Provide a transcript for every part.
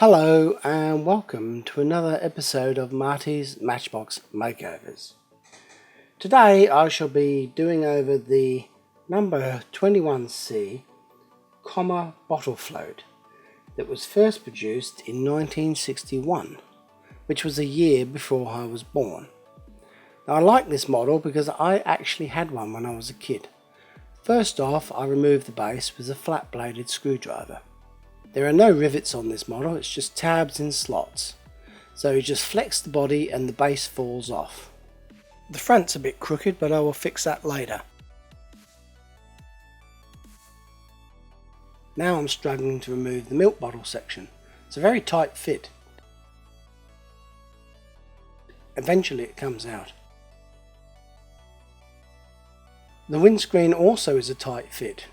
Hello and welcome to another episode of Marty's Matchbox Makeovers. Today I shall be doing over the number 21C bottle float that was first produced in 1961, which was a year before I was born. Now I like this model because I actually had one when I was a kid. First off, I removed the base with a flat bladed screwdriver. There are no rivets on this model, it's just tabs in slots. So you just flex the body and the base falls off. The front's a bit crooked, but I will fix that later. Now I'm struggling to remove the milk bottle section. It's a very tight fit. Eventually it comes out. The windscreen also is a tight fit.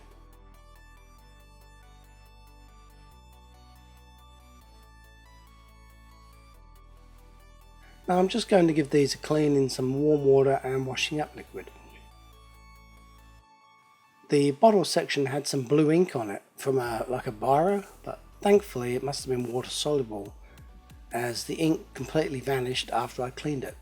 Now I'm just going to give these a clean in some warm water and washing up liquid. The bottle section had some blue ink on it from like a biro, but thankfully it must have been water soluble as the ink completely vanished after I cleaned it.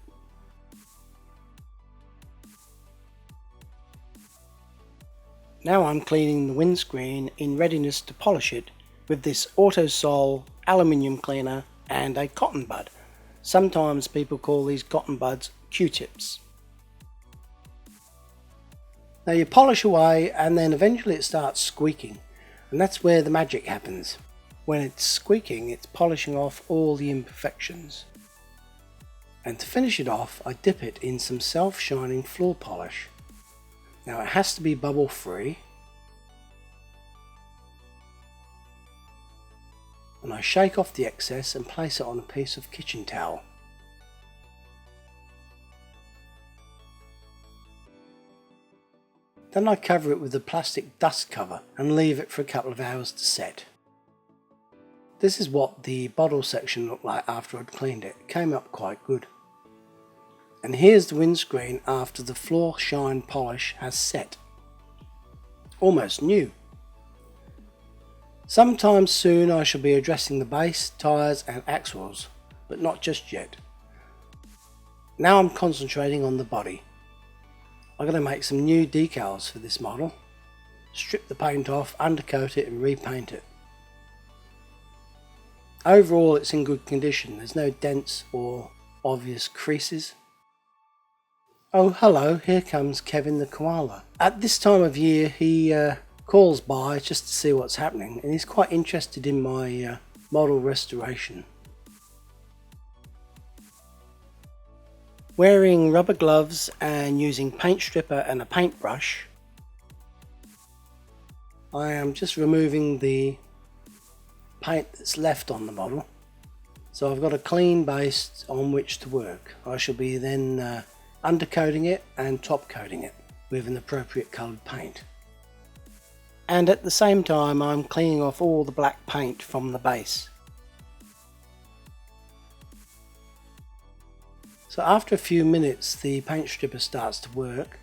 Now I'm cleaning the windscreen in readiness to polish it with this Autosol aluminium cleaner and a cotton bud. Sometimes people call these cotton buds Q-tips. Now you polish away and then eventually it starts squeaking, and that's where the magic happens. When it's squeaking, it's polishing off all the imperfections. And to finish it off, I dip it in some self-shining floor polish. Now it has to be bubble free. And I shake off the excess and place it on a piece of kitchen towel. Then I cover it with a plastic dust cover and leave it for a couple of hours to set. This is what the bottle section looked like after I'd cleaned it. It came up quite good. And here's the windscreen after the floor shine polish has set. Almost new. Sometime soon I shall be addressing the base, tyres and axles, but not just yet. Now I'm concentrating on the body. I'm going to make some new decals for this model, strip the paint off, undercoat it and repaint it. Overall it's in good condition, there's no dents or obvious creases. Oh hello, here comes Kevin the koala. At this time of year he calls by just to see what's happening, and he's quite interested in my model restoration. Wearing rubber gloves and using paint stripper and a paintbrush, I am just removing the paint that's left on the model. So I've got a clean base on which to work. I shall be then undercoating it and top coating it with an appropriate coloured paint. And at the same time I'm cleaning off all the black paint from the base. So after a few minutes the paint stripper starts to work,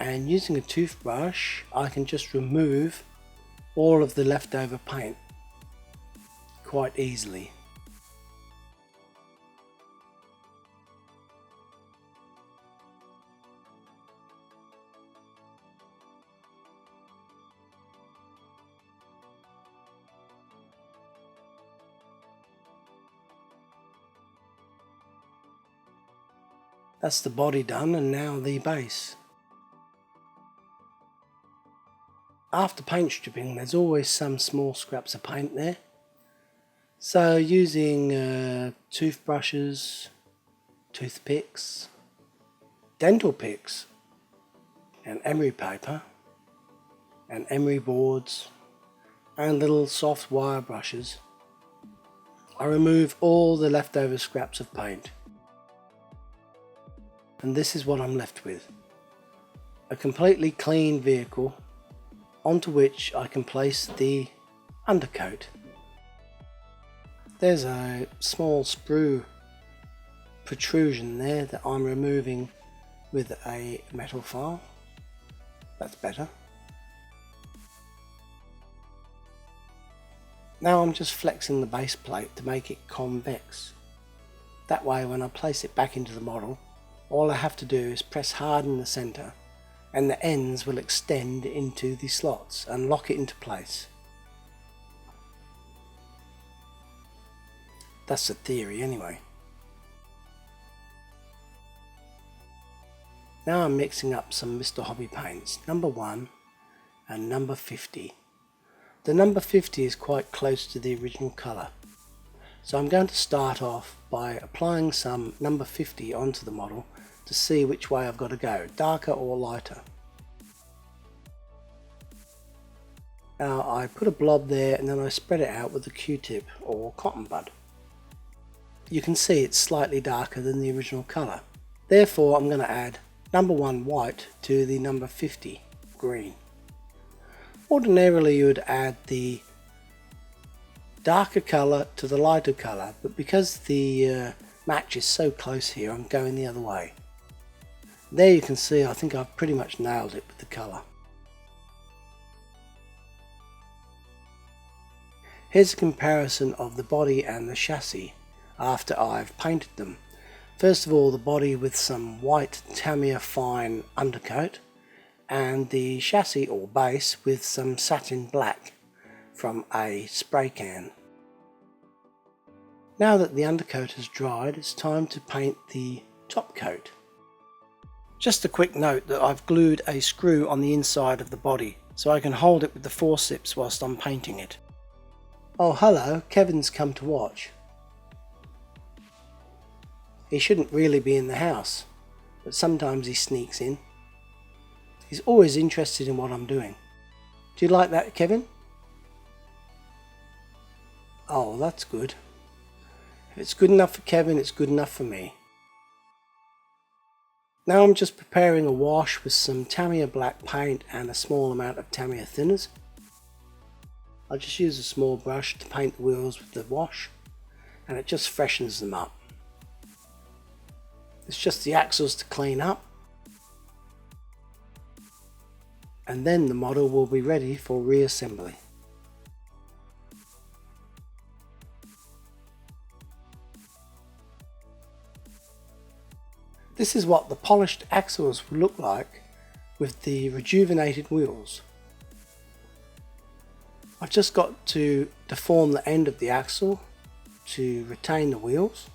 and using a toothbrush I can just remove all of the leftover paint quite easily. That's the body done, and now the base. After paint stripping there's always some small scraps of paint there. So using toothbrushes, toothpicks, dental picks and emery paper and emery boards and little soft wire brushes, I remove all the leftover scraps of paint. And this is what I'm left with. A completely clean vehicle onto which I can place the undercoat. There's a small sprue protrusion there that I'm removing with a metal file. That's better. Now I'm just flexing the base plate to make it convex. That way when I place it back into the model, all I have to do is press hard in the centre and the ends will extend into the slots and lock it into place. That's the theory anyway. Now I'm mixing up some Mr. Hobby paints, number 1 and number 50. The number 50 is quite close to the original colour. So I'm going to start off by applying some number 50 onto the model to see which way I've got to go, darker or lighter. Now I put a blob there and then I spread it out with a Q-tip or cotton bud. You can see it's slightly darker than the original colour. Therefore I'm going to add number 1 white to the number 50 green. Ordinarily you would add the darker colour to the lighter colour, but because the match is so close here, I'm going the other way. There you can see I think I've pretty much nailed it with the colour. Here's a comparison of the body and the chassis after I've painted them. First of all, the body with some white tamia fine undercoat, and the chassis or base with some satin black from a spray can. Now that the undercoat has dried, it's time to paint the top coat. Just a quick note that I've glued a screw on the inside of the body so I can hold it with the forceps whilst I'm painting it. Oh hello, Kevin's come to watch. He shouldn't really be in the house, but sometimes he sneaks in. He's always interested in what I'm doing. Do you like that, Kevin? Oh, that's good. If it's good enough for Kevin, it's good enough for me. Now I'm just preparing a wash with some tamia black paint and a small amount of tamia thinners. I just use a small brush to paint the wheels with the wash, and it just freshens them up. It's just the axles to clean up, and then the model will be ready for reassembly. This is what the polished axles will look like with the rejuvenated wheels. I've just got to deform the end of the axle to retain the wheels,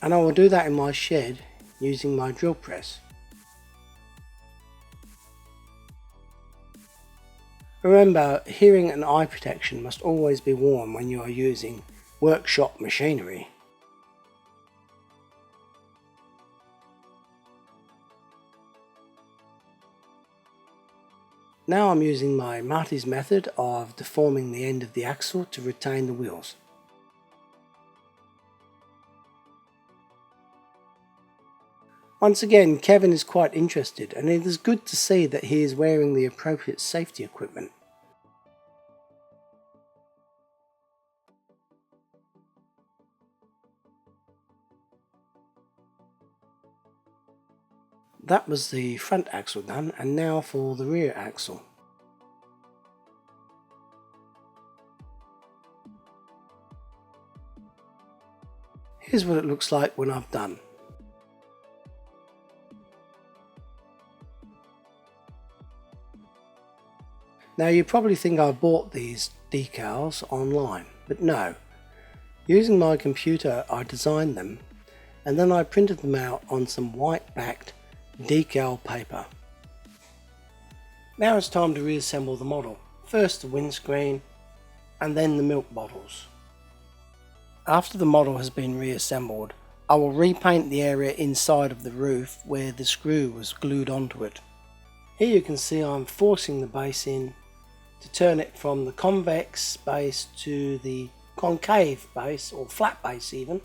and I will do that in my shed using my drill press. Remember, hearing and eye protection must always be worn when you are using workshop machinery. Now I'm using my Marty's method of deforming the end of the axle to retain the wheels. Once again, Kevin is quite interested, and it is good to see that he is wearing the appropriate safety equipment. That was the front axle done, and now for the rear axle. Here's what it looks like when I've done. Now you probably think I bought these decals online, but no. Using my computer I designed them, and then I printed them out on some white backed decal paper. Now it's time to reassemble the model. First the windscreen and then the milk bottles. After the model has been reassembled, I will repaint the area inside of the roof where the screw was glued onto it. Here you can see I'm forcing the base in to turn it from the convex base to the concave base, or flat base even,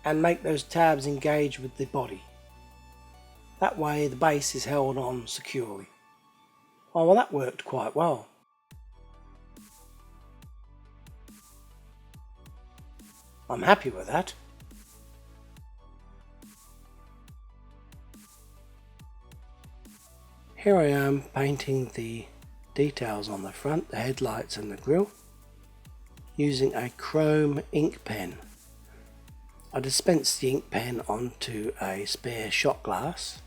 and make those tabs engage with the body. That way the base is held on securely. Oh, well, that worked quite well. I'm happy with that. Here I am painting the details on the front, the headlights and the grille, using a chrome ink pen. I dispense the ink pen onto a spare shot glass,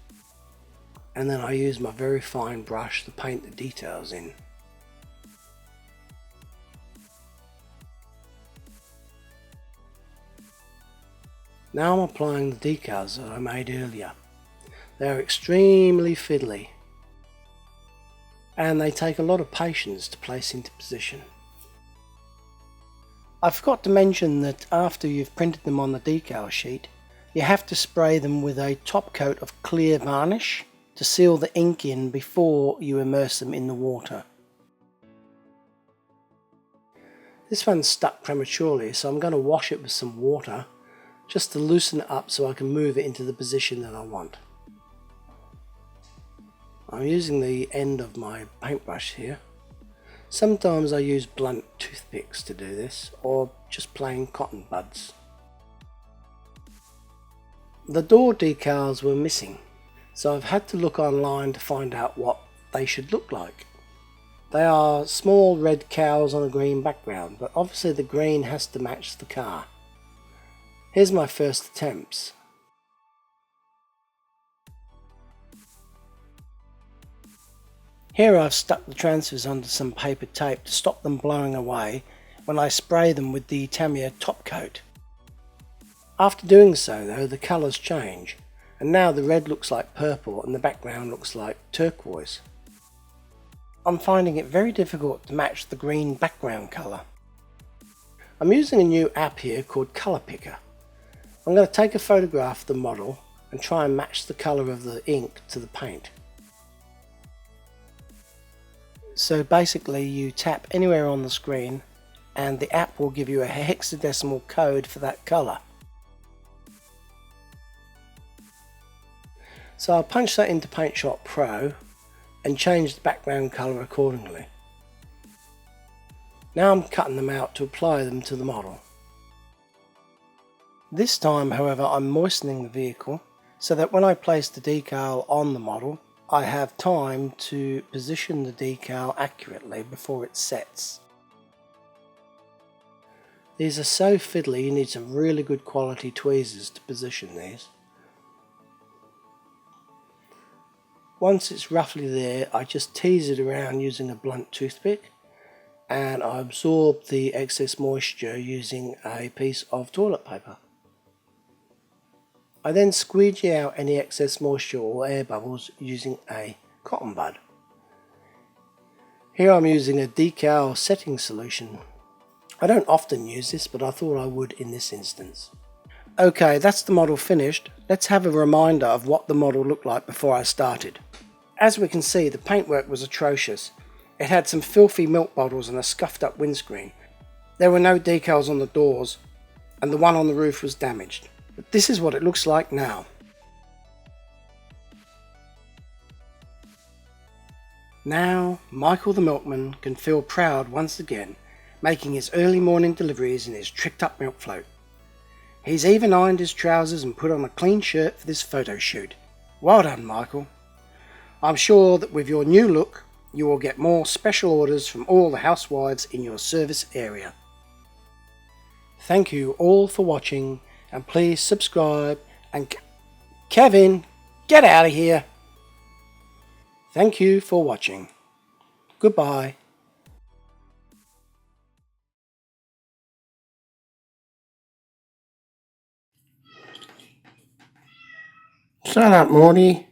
and then I use my very fine brush to paint the details in. Now I'm applying the decals that I made earlier. They are extremely fiddly, and they take a lot of patience to place into position. I forgot to mention that after you've printed them on the decal sheet, you have to spray them with a top coat of clear varnish to seal the ink in before you immerse them in the water. This one's stuck prematurely, so I'm going to wash it with some water just to loosen it up so I can move it into the position that I want. I'm using the end of my paintbrush here. Sometimes I use blunt toothpicks to do this, or just plain cotton buds. The door decals were missing, so I've had to look online to find out what they should look like. They are small red cows on a green background, but obviously the green has to match the car. Here's my first attempts. Here I've stuck the transfers onto some paper tape to stop them blowing away when I spray them with the tamia top coat. After doing so though, the colours change, and now the red looks like purple and the background looks like turquoise. I'm finding it very difficult to match the green background colour. I'm using a new app here called Colour Picker. I'm going to take a photograph of the model and try and match the colour of the ink to the paint. So basically you tap anywhere on the screen and the app will give you a hexadecimal code for that colour. So I'll punch that into PaintShop Pro and change the background colour accordingly. Now I'm cutting them out to apply them to the model. This time however I'm moistening the vehicle so that when I place the decal on the model I have time to position the decal accurately before it sets. These are so fiddly, you need some really good quality tweezers to position these. Once it's roughly there, I just tease it around using a blunt toothpick, and I absorb the excess moisture using a piece of toilet paper. I then squeegee out any excess moisture or air bubbles using a cotton bud. Here I'm using a decal setting solution. I don't often use this, but I thought I would in this instance. Okay, that's the model finished. Let's have a reminder of what the model looked like before I started. As we can see, the paintwork was atrocious. It had some filthy milk bottles and a scuffed up windscreen. There were no decals on the doors, and the one on the roof was damaged. But this is what it looks like now. Now, Michael the milkman can feel proud once again, making his early morning deliveries in his tricked up milk float. He's even ironed his trousers and put on a clean shirt for this photo shoot. Well done, Michael. I'm sure that with your new look, you will get more special orders from all the housewives in your service area. Thank you all for watching, and please subscribe, and Kevin, get out of here. Thank you for watching. Goodbye. Shut up, Marty.